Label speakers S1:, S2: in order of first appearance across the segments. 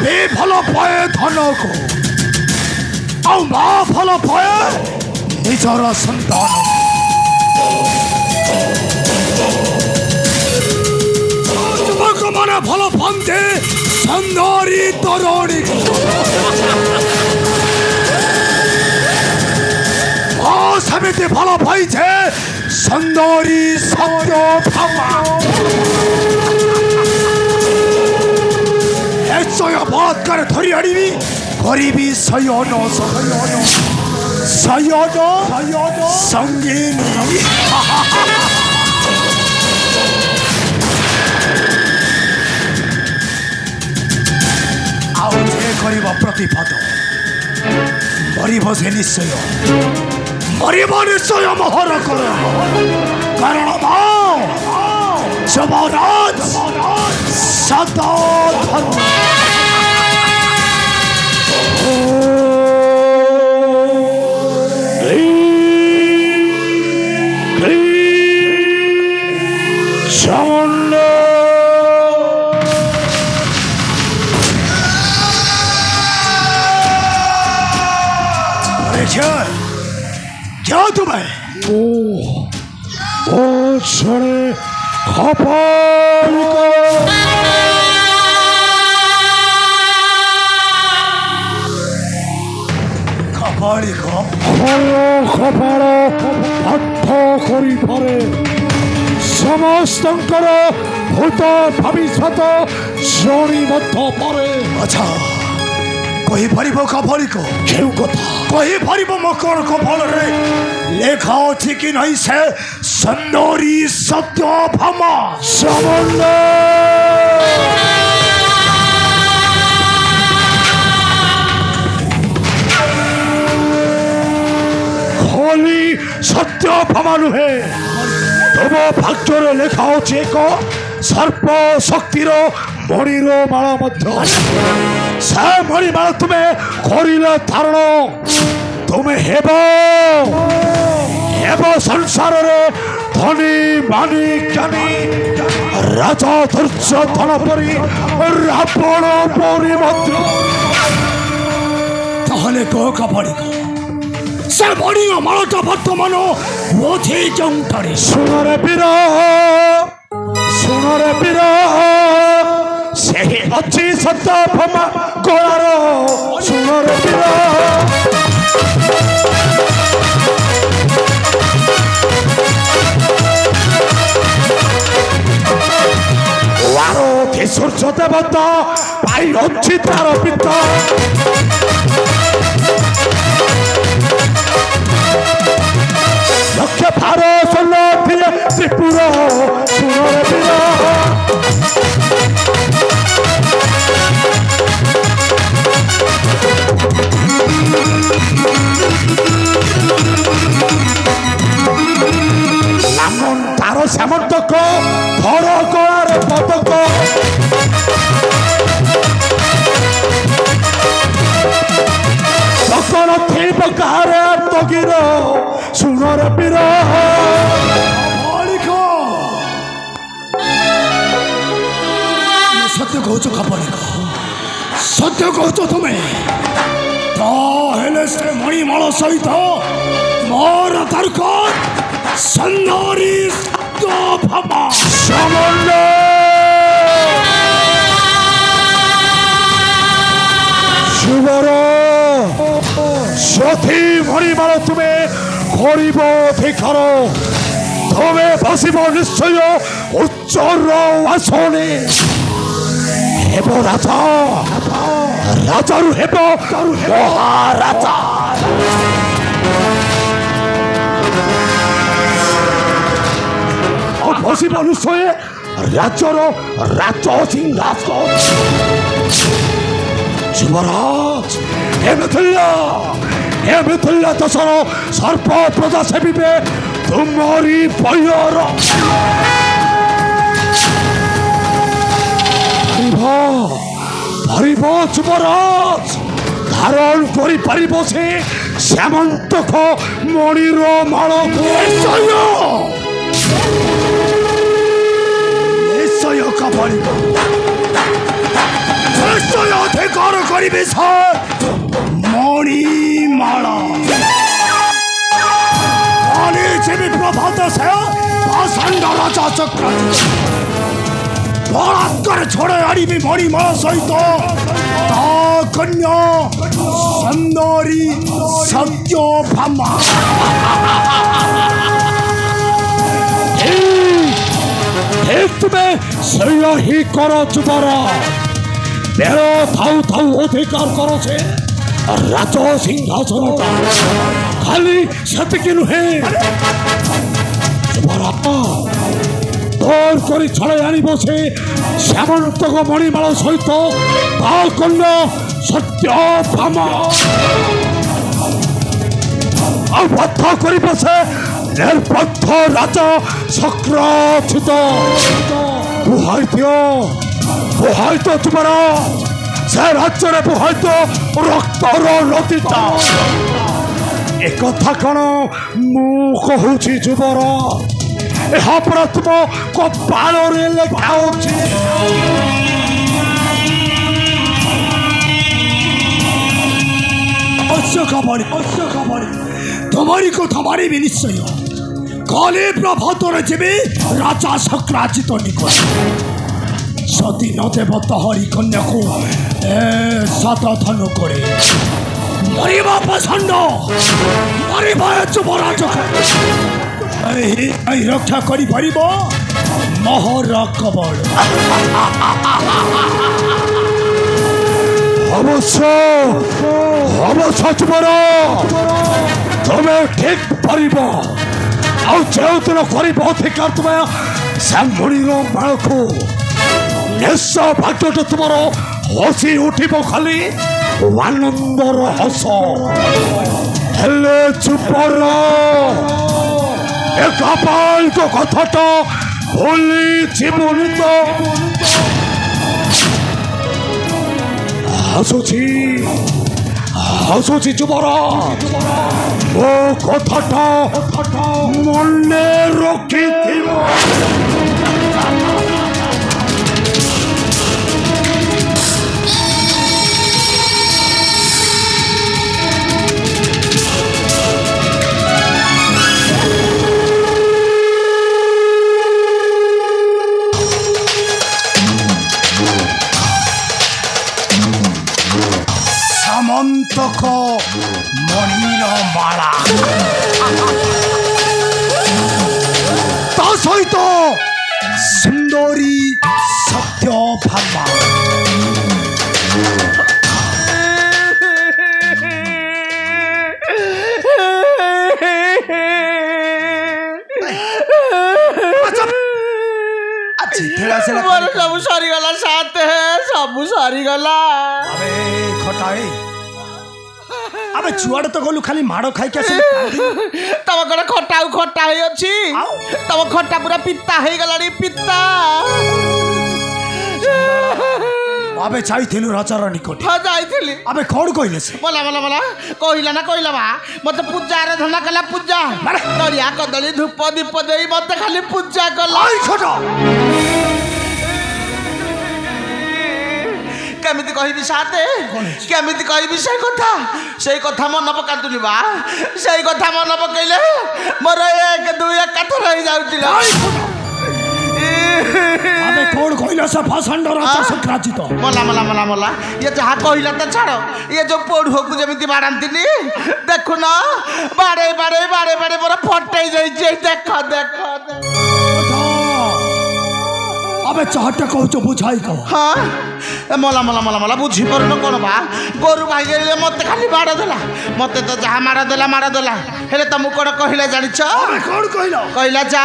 S1: भी भल पाए धन को आ माँ भल पाए निजर संतान युवक माने भल पाते सुंदरी तरुणी समिति भल पाई सुंदरी सत्यभामा निश्चय बलात्कार धरी आनिबी गरीबी शयन संगीनी आउ प्रतिपद मरब से निश्चय मोहर कर कारण जमराज सदा धर्म क्या तुम्हें
S2: समस्त भूत भविष्य
S1: अच्छा कही पार कफली को क्यों कथा कही पार मो कौन कफल रे लेखा अच्छी कि नहीं से सुंदरी सत्यभामा
S2: खाली सत्यभामा नुहे तुम भाग्य लेखा अच्छे एक सर्प शक्तिर मणिर माला से मणिमाला तुम्हें कर धारण तुम्हें हेब संसार धनी मानी ज्ञानी राजा धैर्य धन परी रावण परी
S1: ताहले कह कपड़ी से मणि मालाटा बर्तमान बोझे जोंटारे
S2: सुनरे पीर से अच्छी सत्यभामा गलार सुनरे पीर वारथी सूर्य देवता पाई अच्छी तार पित लक्ष भार सोल त्रिपुर सुनरे पीर तार सामंतक धर कलार पदक सकल थी पकारे तगिर सुनर पीर
S1: सत्य कौच कपड़ी सत्य कौच तुम्हें ताहले से मणिमाला सहित मोर तर्क सुंदरी सत्यभामा
S2: शुभर सती मणिमाला तुम्हें गरीब अधिकार तुम्हें बसब निश्चय उच्चर आसने हेब राजा राजारू हेब महाराजा बसब निश्चय राज्यर राज सिंहासन युवराज हे मिथिला दशर सर्प प्रजा सेविबे तुम्हारी बयर युवराज धारण कर से श्यामंतक मणिर माल निश्चय कपड़ी निश्चय अधिक
S1: कौन करी मणिमाला प्रभात से पाषांड राजा चक्राजित बलात्कार छोड़े आनी मणिमाला सहित कन्या सुंदरी सत्यभामा
S2: तुम्हें सही ही करो जुबारा मेरा थाउ थाउ अधिकार करो से राज सिंहासन खाली सतक नुहे जुबारा तोर करी छड़े आनी से श्यामन्तक मणिमाला सहित कन्या सत्यभामा बद्ध कर निर्बद्ध राजा चक्राजित बुहाई दियो तुम्हारा से राज्य बुहाई दियो रक्तर नदीटा एक कौन मु कहूची जुबर यहाँ पर तुम कपाल लिखा
S1: तुम्हारी को तुम्हारी भी निश्चय काले प्रभात जीवे राजा चक्राजित निकट सती नदेवत हरि कन्या को सात धनु करे मरिबा पसंद मरिबा जुबराज रक्षा करी पारिब महर कबल
S2: अवश्य अवश्य जुबर तुम्हें ठीक पारिब आउ दिन अधिकार तुम्हें से मुणिर माल को निश भाग्य तुम हसी उठब खाली आनंदर हस हेले जुबर एकापाल को कथाटा भूली जीवनी तो हसुची जुबर मो कथाटा मने रखी
S1: सामंतक मणिमाला सहित सुंदरी सत्यभामा
S3: सब सारी गला साथ है सब सारी गला
S1: खटाए अबे छुआड़ तो गलु खाली माड़ खाई के
S3: तम कड़े खटाऊ खटा है अच्छी तम खटा पूरा पिता है गलानी पिता
S1: अबे जाइथिलु राजा रा निकट
S3: हां जाइथिली
S1: अबे कोन कइले से
S3: बोला कहिला ना कहिला बा मते पूजा आराधना कला पूजा दरिया कदली धूप दीप देई मते खाली पूजा कला
S1: आई खटा
S3: केमिति कहिबी साथे केमिति कहिबी से कथा मन पकातुली बा से कथा मन पकैले मोर 1 2 1 कथा रहि जाउतिला
S1: अबे कोन कइला से पाषांड राजा चक्राजित
S3: मला ये जहा कहिला त छाड़ो ये जो पोढ़ो को जेमिति बाड़ांतिनी देखु ना बाड़े मोर फटै जाई देख
S1: अबे चाहते कहू तो बुझाई कहो
S3: हाँ मला बुझी पर न कोन बा गोरु भाई गेले मते खाली मार देला मते तो जहा मार देला हेले तुम कोन कहिला जानि छ
S1: अबे कोन
S3: कहिला जा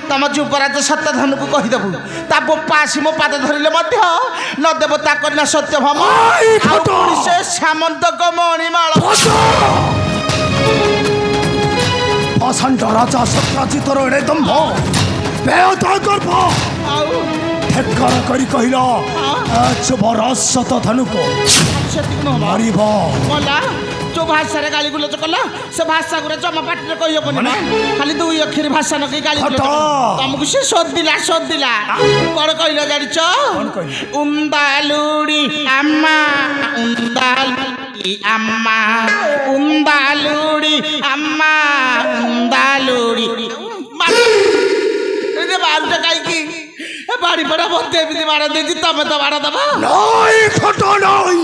S3: तम जुपराज सत्य धन को कहि देबु ता पासी मो पाद धरिले मध्य न देवता कन्या सत्यभामा से श्यामन्तक मणिमाला
S1: पाषांड राजा चक्राजित रे दम्भ बेअता गर्भ ठेक्कर करी कहिला जुबराज सत धनु को मारिब
S3: मला जो भाषा रे गाली गुलो कला से भाषा गुरे जमा पाटी रे कहियो कोनी खाली दुई अक्षर भाषा न के गाली गुलो तुमको से शोध दिला कोन कहिला जानि छ उंदालुडी अम्मा అమ్మా ఉందాలుడి అమ్మా ఉందాలుడి বারোটা কাইকি বাড়ি পড়া বলতে এমনি মারা দিয়েছি তবে তো মারা দেবা
S1: নয় খটো নয়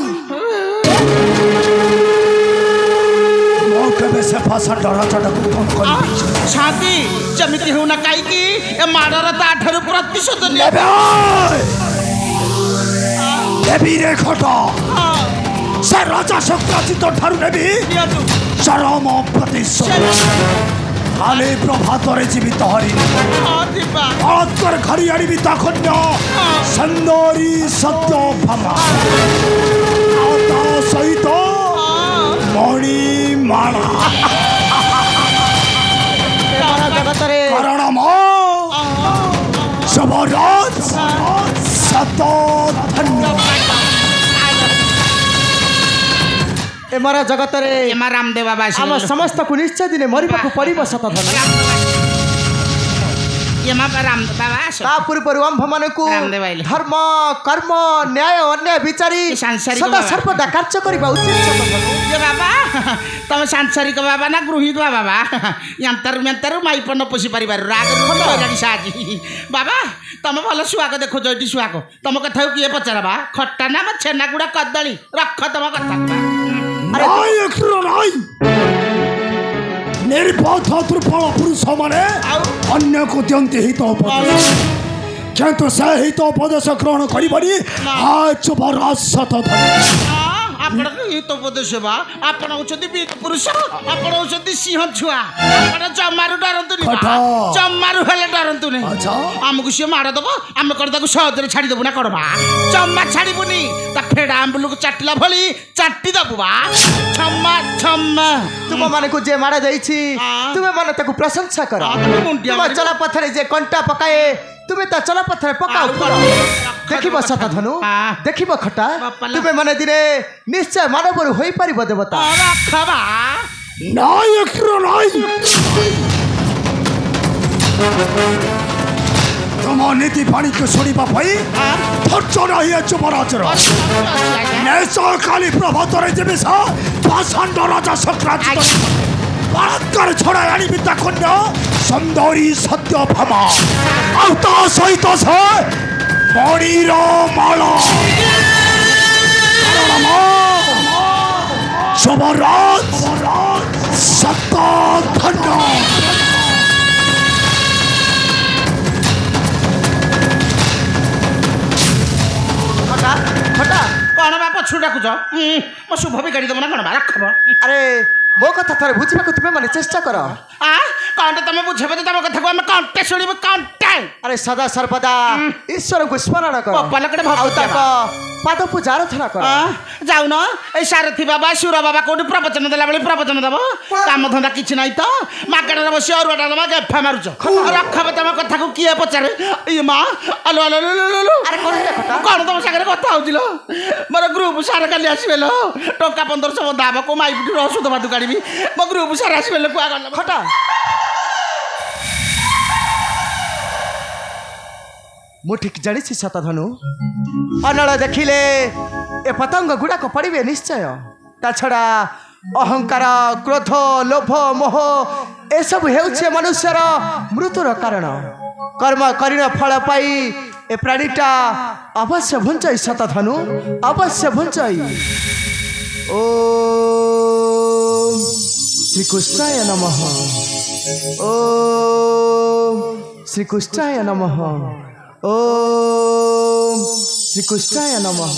S1: কেবে সে ভাষা ডরাচটাକୁ କଣ କରିବି
S3: শান্তি ଯେମିତି ହେଉନା କାହିଁକି ଏ ମାଡ଼ର ତା ଠାରୁ ପ୍ରତିଶୋଧ ନେବେ
S1: ନେବି ରେ ଖଟ ସେ ରାଜା ଶକ୍ରାଜିତ ଠାରୁ ନେବି ଚରମ ପ୍ରତିଶୋଧ କାଲି ପ୍ରଭାତରେ ଜୀବିତ ହରିଣ ବଳତ୍କାର ଘଡ଼ି ଆଣିବି ତା କନ୍ୟା ସୁନ୍ଦରୀ ସତ୍ୟଭାମା ଆଉ ତା ସହିତ ମଣିମାଳା
S3: ଜଗତରେ
S1: କାରଣ ମୋ ଯୁବରାଜ ଶତଧନ୍ୟ
S4: एमारा जगतरे
S3: एमा रामदेव बाबा
S4: आम समस्त को निश्चय दिने मरिबाकु पड़िब शतधन
S3: एमा रामदेव बाबा
S4: ता पूर्व आम्भ मानकु
S3: रामदेव आइले
S4: धर्म कर्म न्याय अन्याय विचारी सदा सर्वदा कार्य करिबा उचित शतधन
S3: ये बाबा तम सांसारिक बाबा ना गृहित बाबा यंतर माइपन पोषि परिवार राग रुड़ी साजी बाबा तम भल सुहाग देखो जो सुहाग तम कथा किए पचार बा खट्टा ना छेना गुड़ा कदली रख तम कथा
S1: निर्बोध दुर्बल पुरुष माने अन्य को दियंती हित उपदेश किंतु से हित उपदेश ग्रहण करिबनी आज बरस शतधन
S3: आपण हित उपदेश बा आपण होचंदी वीर पुरुष आपण होचंदी सिंह छुआ आपण जमारु डरंतु नि जमारु हेले डरंतु नि
S1: अच्छा
S3: हमकु से मार दबो हम कर ताकू सहजरे छाडी देबु ना करबा जम्मा छाडीबुनी ता फेडा आंबुलु को चाटिला भली चाटी दबु बा छम्मा छम्मा
S4: तुम माने को जे मारा जाईछि तुमे माने ताकू प्रशंसा कर तुम चला पथरे जे कंटा पकाए तुमे ता चला पथरे पकाओ देखिबो शतधनु देखिबो खटा तुमे माने दिने निश्चय मानवर होई परिबो देवता
S3: रखबा
S1: नायक नाय तुम नीति पानी को सुनिबा पई धैर्य रही चुपराचर नेसर खाली प्रभातरे जेबे सा पाषांड राजा शक्राजित बलात्कार छोड़ा आनी बिता कन्या सुंदरी सत्यभामा आउ ता सहित से मणिर माला शुभराज शतधन्य
S4: खटा खटा
S3: कौन बाप छु डाकुछ म शुभ भी गाड़ी दम ना कौन रखब
S4: अरे मो कथा थरे बुझिबाकु तुमे माने चेष्टा कर
S3: कौन तुम बुझेबे तम कथा को हम कांटे सुनिबे कांटे
S4: अरे सदा सर्वदा ईश्वर को स्मरण कर
S3: पलकड़े भक्त
S4: पाद पूजा आराधना कर
S3: जाउन ए सारथी बाबा सुर बाबा कोठी प्रवचन देला बेले प्रवचन देबो काम धंदा किछ नै त मागडा बसी अरुवाटा दमा गेफा मारुछ रखबे तम कथा को किए पचारे ए मां अलो अलो अलो
S4: अरे कोन कथा
S3: कोन तम सागरे कथा होजिलो मोर ग्रुप सार काली आसीबेलो टका 1500 दाब को माई बिटी रसुद बादु काढीबी मो ग्रुप सार आसीबेलो कुआ गल
S4: खटा मु ठीक जानी शतधनु अनल देखिले ए पतंग गुड़ाक पड़े निश्चय ता छड़ा अहंकार क्रोध लोभ मोह ए सब हेउछे मनुष्यर मृत्युर कारण कर्म करिन फल पाई ए प्राणीटा अवश्य भुंचई शतधनु अवश्य भुंचई ओम श्री कृष्णाय नमः ओम श्री कृष्णाय नमः ओम श्री कृष्णाय नमः।